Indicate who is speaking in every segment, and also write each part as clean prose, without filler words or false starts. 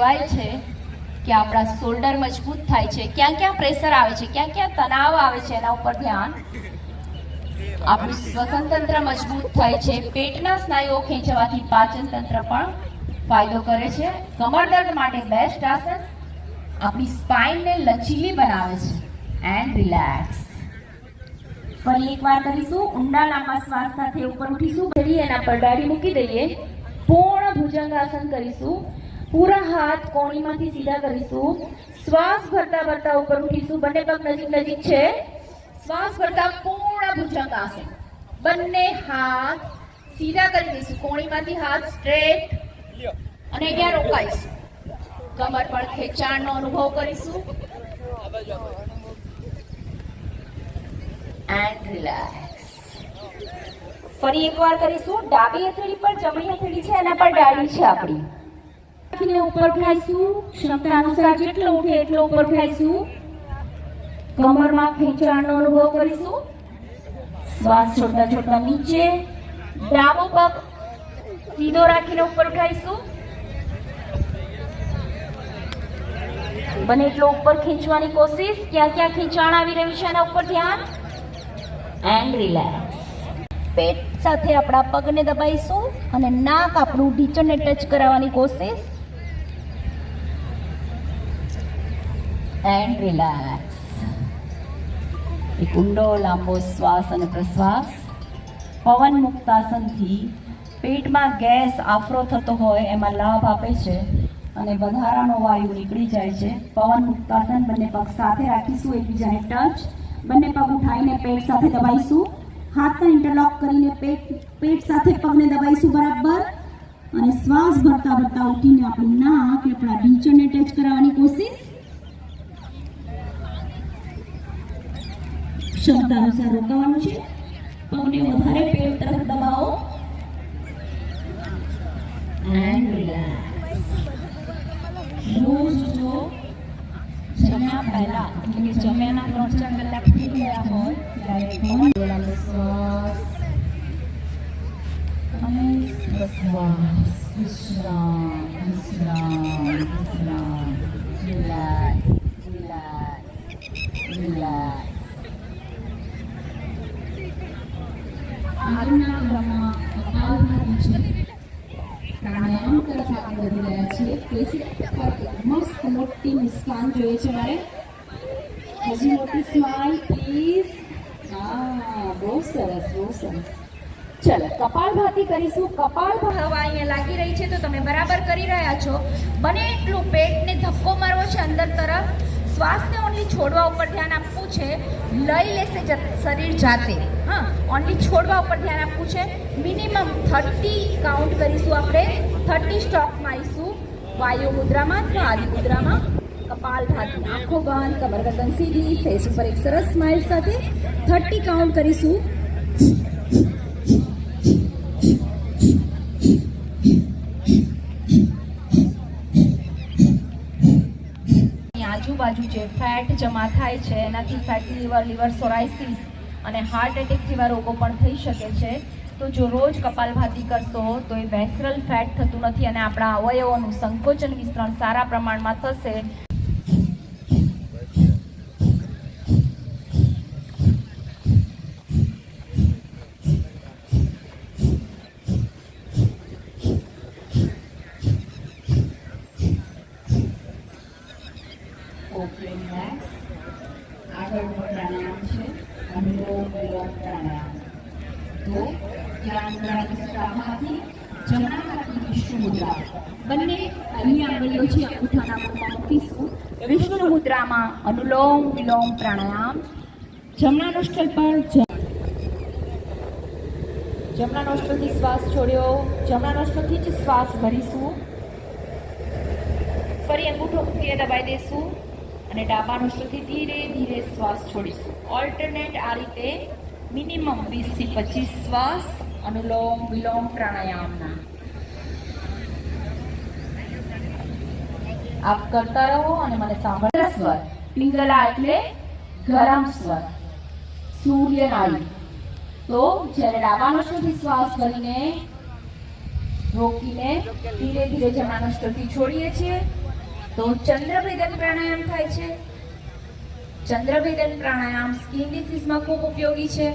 Speaker 1: કહેવાય છે કે આપણા શોલ્ડર મજબૂત થાય છે, ક્યાં ક્યાં પ્રેશર આવે છે, ક્યાં ક્યાં તણાવ આવે છે, એના ઉપર ધ્યાન. આપણું શ્વસન તંત્ર મજબૂત થાય છે, પેટના સ્નાયુઓ ખેંચવાથી પાચન તંત્ર પણ ફાયદો કરે છે. કમર દર્દ માટે બેસ્ટ આસન આપણી સ્પાઇનને લચીલી બનાવે છે. And relax. ફરી એકવાર કરીશું. ઊંડા લાંબા શ્વાસ સાથે ઉપર ઉઠીશું. ફરી એના પર ડાળી મૂકી દઈએ. પૂર્ણ ભુજંગાસન કરીશું. પૂરા હાથ કોણીમાંથી સીધા કરીશું. શ્વાસ ભરતા ભરતા ઉપર ઉઠીશું. બંને પગ નજીક નજીક છે. શ્વાસ ભરતા પૂર્ણ ભુજંગાસન. બંને હાથ સીધા કરી દઈશું. કોણીમાંથી હાથ સ્ટ્રેટ અને અહીંયા રોકાઈશું. કમર પર ખેંચાણનો અનુભવ કરીશું. And relax. ફરી એકવાર કરીશું. ડાબી હથેળી પર જમણી હથેળી છે, એના પર ડાળી છે આપણી. રાખીને ઉપર ઉઠાઈશું. ક્ષમતા અનુસાર જેટલો ઉઠે એટલો ઉપર ઉઠાઈશું. કમરમાં ખેંચાણનો અનુભવ કરીશું. શ્વાસ છોડતા છોડતા નીચે. ડાબો પગ સીધો રાખીને ઉપર ઉઠાઈશું. બને એટલો ઉપર ખેંચવાની કોશિશ. ક્યાં ક્યાં ખેંચાણ આવી રહ્યું છે એના ઉપર ધ્યાન. And relax. પેટ સાથે આપણા પગને દબાઈશું અને નાક આપણું ઢીચણને ટચ કરાવવાની કોશિશ. And relax. એક ઊંડો લાંબો શ્વાસ અને પ્રશ્વાસ. પવન મુક્તાસનથી પેટમાં ગેસ આફરો થતો હોય એમાં લાભ આપે છે અને વધારાનો વાયુ નીકળી જાય છે. પવન મુક્તાસન. બંને પગ સાથે રાખીશું, એકબીજાને ટચ. બંને પગ ઉઠાઈને પેટ સાથે દબાઈશું. હાથને ઇન્ટરલોક કરીને પેટ સાથે પગને દબાઈશું બરાબર. અને શ્વાસ ભરતા ભરતા ઉઠીને આપણું નાક આપણા ઢીંચણને ટચ કરાવવાની કોશિશ. ક્ષમતા અનુસાર રોકાવાનું છે. પગને વધારે પેટ તરફ દબાવો. And relax. રોજ જો જમ્યા પહેલા એટલે કે જમ્યાના 3-4 કલાક થઈ ગયા હોય ત્યારે લાંબો શ્વાસ અને પ્રશ્વાસ. વિશ્રામ વિશ્રામ વિશ્રામ. Relax relax relax. આજના ક્રમમાં કપાલભાતિ છે. પ્રાણાયામ તરફ આગળ વધી રહ્યા છીએ. પેશી પર મસ્ત મોટી મુસ્કાન જોઈએ છે મારે. હજી મોટી સ્માઈલ પ્લીઝ. હા, બહુ સરસ બહુ સરસ. ચલો કપાલભાતિ કરીશું. કપાલભાતિ હવા અહીંયા લાગી રહી છે તો તમે બરાબર કરી રહ્યા છો. બને એટલું પેટને ધક્કો મારવો છે અંદર તરફ. શ્વાસને ઓનલી છોડવા ઉપર ધ્યાન આપવું છે. લઈ લેશે શરીર જાતે. હા, ઓનલી છોડવા ઉપર ધ્યાન આપવું છે. મિનિમમ 30 કાઉન્ટ કરીશું આપણે. 30 સ્ટોપ મારીશું. વાયુ મુદ્રામાં અથવા આદિ મુદ્રામાં. કપાલભાતિ. આંખો બંધ, કમર ગરદન સીધી, ફેસ ઉપર એક સરસ સ્માઇલ સાથે 30 કાઉન્ટ કરીશું. આજુબાજુ જે ફેટ જમા થાય છે એનાથી ફેટી લીવર સોરાયસિસ અને હાર્ટ એટેક જેવા રોગો પણ થઈ શકે છે. તો જો રોજ કપાલભાતિ કરશો તો એ વેસ્રલ ફેટ થતું નથી અને આપણા અવયવોનું સંકોચન વિસ્તરણ સારા પ્રમાણમાં થશે. આગળનો પ્રાણાયામ છે અનુલોમ વિલોમ પ્રાણાયામ. તો ધ્યાન રાખીશું. જમણા હાથની વિષ્ણુ મુદ્રા. બંને અહીં આંગળીઓ છે અંગૂઠાના મુખમાં મૂકીશું. વિષ્ણુ મુદ્રામાં અનુલોમ વિલોમ પ્રાણાયામ. જમણા નોસ્ટ્રલ પર જમણા નોસ્ટ્રલથી શ્વાસ છોડ્યો. જમણા નોસ્ટ્રલથી જ શ્વાસ ભરીશું. ફરી અંગૂઠો મૂકીને દબાઈ દઈશું અને ડાબા નોસ્ટ્રલથી ધીરે ધીરે શ્વાસ છોડીશું. ઓલ્ટરનેટ આ રીતે મિનિમમ 20 થી 25 શ્વાસ અનુલોમ વિલોમ પ્રાણાયામના આપ કરતા રહો અને મને સાંભળતા. સ્વર પિંગલા એટલે ગરમ સ્વર. સૂર્ય નાડી. તો જ્યારે ડાબા નોસ્ટ્રલથી શ્વાસ ભરીને રોકીને ધીરે ધીરે જમણા નોસ્ટ્રલથી છોડીએ છીએ તો ચંદ્રભેદન પ્રાણાયામ થાય છે. ચંદ્રભેદન પ્રાણાયામ સ્કિન ડિસીઝમાં ખૂબ ઉપયોગી છે.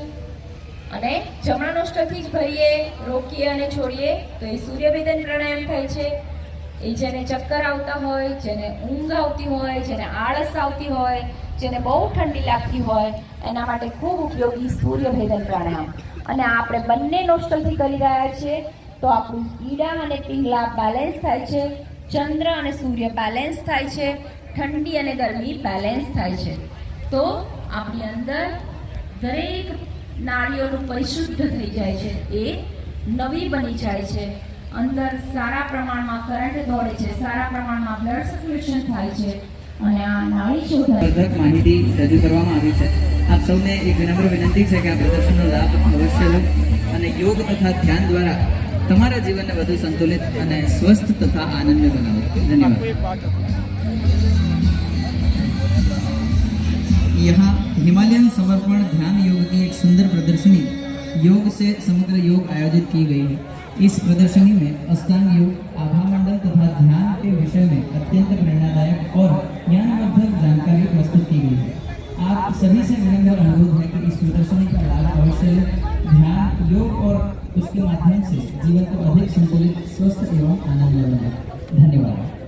Speaker 1: અને જમણા નોસ્ટલથી જ ભરીએ, રોકીએ અને છોડીએ તો એ સૂર્યભેદન પ્રાણાયામ થાય છે. એ જેને ચક્કર આવતા હોય, જેને ઊંઘ આવતી હોય, જેને આળસ આવતી હોય, જેને બહુ ઠંડી લાગતી હોય, એના માટે ખૂબ ઉપયોગી સૂર્યભેદન પ્રાણાયામ. અને આપણે બંને નોસ્ટલથી કરી રહ્યા છીએ તો આપણું ઈડા અને પિંગલા બેલેન્સ થાય છે, ચંદ્ર અને સૂર્ય બેલેન્સ થાય છે, ઠંડી અને ગરમી બેલેન્સ થાય છે. તો આપણી અંદર દરેક નાડીઓનું પરિશુદ્ધ થઈ જાય છે, એ નવી બની જાય છે. અંદર સારા પ્રમાણમાં કરંટ દોડે છે, સારા પ્રમાણમાં બ્લડ સર્ક્યુલેશન થાય છે અને આ નાડી શોધાય.
Speaker 2: માહિતી રજૂ કરવામાં આવી છે. આપ સૌને એક વિનમ્ર વિનંતી છે કે આ પ્રદર્શનનો લાભ અવશ્ય લો અને યોગ તથા ધ્યાન દ્વારા તમારા જીવનને વધુ સંતુલિત અને સ્વસ્થ તથા આનંદમય બનાવો. ધન્યવાદ. यहाँ हिमालयन समर्पण ध्यान योग की एक सुंदर प्रदर्शनी योग से समग्र योग आयोजित की गई है. इस प्रदर्शनी में अष्टांग योग, आभा मंडल तथा ध्यान के विषय में अत्यंत प्रेरणादायक और ज्ञानवर्धक जानकारी प्रस्तुत की गई है. आप सभी से विनम्र अनुरोध है कि इस प्रदर्शनी का लाभ अवश्य लें. ध्यान, योग और उसके माध्यम से जीवन को अधिक संतुलित, स्वस्थ एवं आनंदमय बनाएं. धन्यवाद.